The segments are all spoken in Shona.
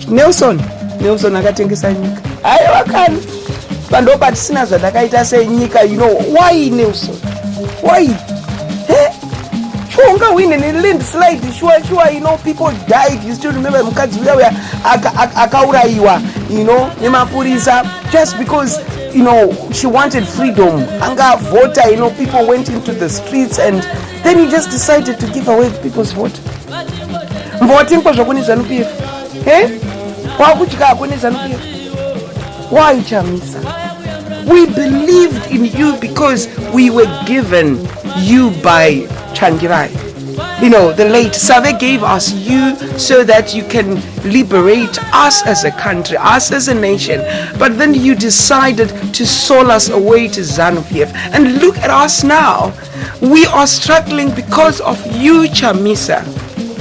Nelson akatengesa nyika. Aiwa kani. Pandopa tisina zvadakaita senyika, you know. Why Nelson? Why? Sure, win in a landslide. Sure, you know, people died. You still remember mukadzi uya akauraiwa, you know, nemapurisa, just because, you know, she wanted freedom. Anga Vhota, you know, people went into the streets and then he just decided to give away people's vote. Voting for ZANU-PF. Why, Chamisa? We believed in you because we were given you by Changirai. You know, the late Save gave us you so that you can liberate us as a country, us as a nation. But then you decided to soul us away to ZANU-PF. And look at us now. We are struggling because of you, Chamisa.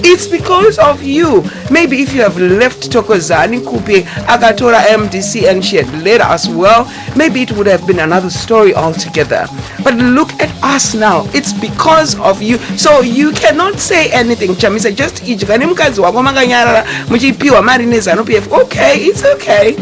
It's because of you. Maybe if you have left Thokozani Kupe, Agatora MDC, and she had led us well, maybe it would have been another story altogether. But look at us now. It's because of you. So you cannot say anything, Chamisa. Just okay, it's okay.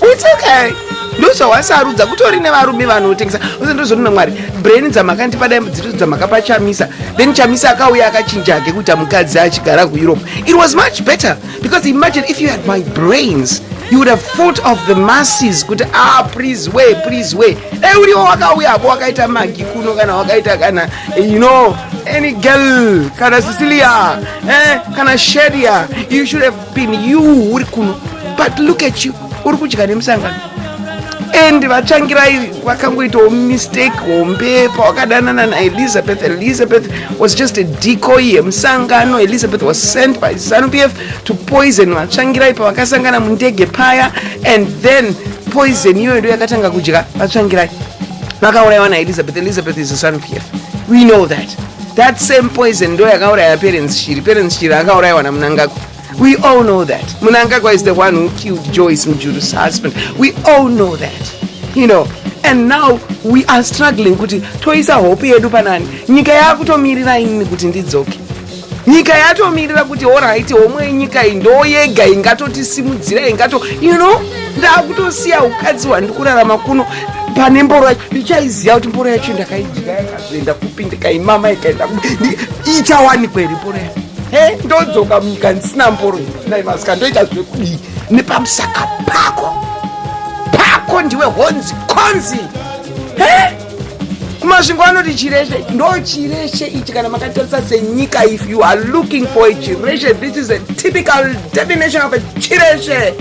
It's okay. Ndoso wasarudza kutori nevarume vanotengesa uzondozonona Mwari brain dzamakandipada dzamakapa Chamisa, then Chamisa akauya akachinja ngekuti mukadzi achigara kuEurope. It was much better, because imagine if you had my brains, you would have thought of the masses. Kuti please wait. Uri wakauya wakaita Magi kuno kana wakaita kana, you know, any girl kana Cecilia kana Shedia, you should have been you uri kuno. But look at you, uri kuchika nemusangano. And vachangirai vakangoita mistake hombe pavakadanana naElizabeth. Elizabeth was just a decoy yemusangano. Elizabeth was sent by ZANU-PF to poison vachangirai pavakasangana mundege paya, and then poison iyoyo ndo yakatanga kudya vachangirai. Vakauraiwa naElizabeth. Elizabeth is a ZANU-PF. We know that. That same poison ndo yakauraya parents Shiri akauraiwa naMnangagwa. We all know that. Mnangagwa is the one who killed Joyce Mjuru's husband. We all know that. You know. And now we are struggling kuti toisa hope yedu panani. Nyika yakutomirira ini kuti ndidzoke. Nyika yatomirira kuti alright, omwe nyika ndo yega ingatotisimudzira ingato, you know, ndakutosiya ukadzi wandikurarama kuno pane mboro yacho. Ndichaiziya kuti mboro yacho ndakaidya yakazoenda kupinda kaimama ikaenda ichawani kweri mboro yacho. Ndodzoka munyika ndisina mboro naimazika ndoita zvekudii nepamusaka pako ndiwe honzi konzi. Kumasvingo anoti chireshe ndo chireshe ichi kana makatarisa senyika. If you are looking for a chireshe, this is a typical definition of a chireshe.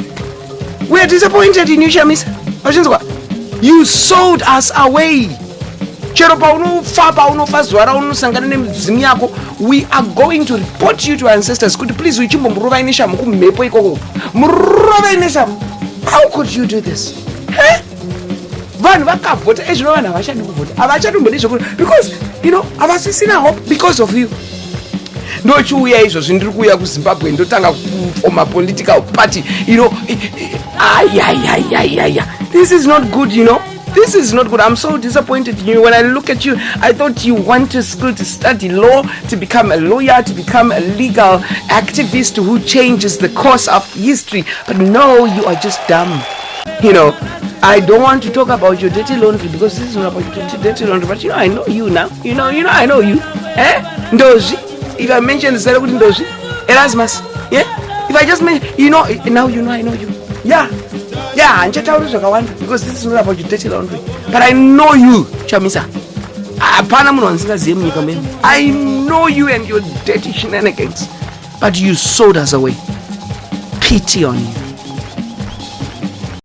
We are disappointed in you, Chamisa. You sold us away. We are going to report you to ancestors. Could you please how could you do this? Because, you know, hope because of you. No chuya izo zindikuya ku Zimbabwe ndotanga form a political party, you know. This is not good, you know. This is not good. I'm so disappointed in you. When I look at you, I thought you went to school to study law, to become a lawyer, to become a legal activist who changes the course of history. But no, you are just dumb. You know, I don't want to talk about your dirty laundry, because this is not about your dirty laundry. But you know, I know you now. You know, I know you. Ndozi. If I mention the Zaraguti Ndozi, Erasmus. Yeah. If I just mention, you know, now you know I know you. Yeah. Yeah, because this is not about your dirty laundry. But I know you, Chamisa. I know you and your dirty shenanigans. But you sold us away. Pity on you.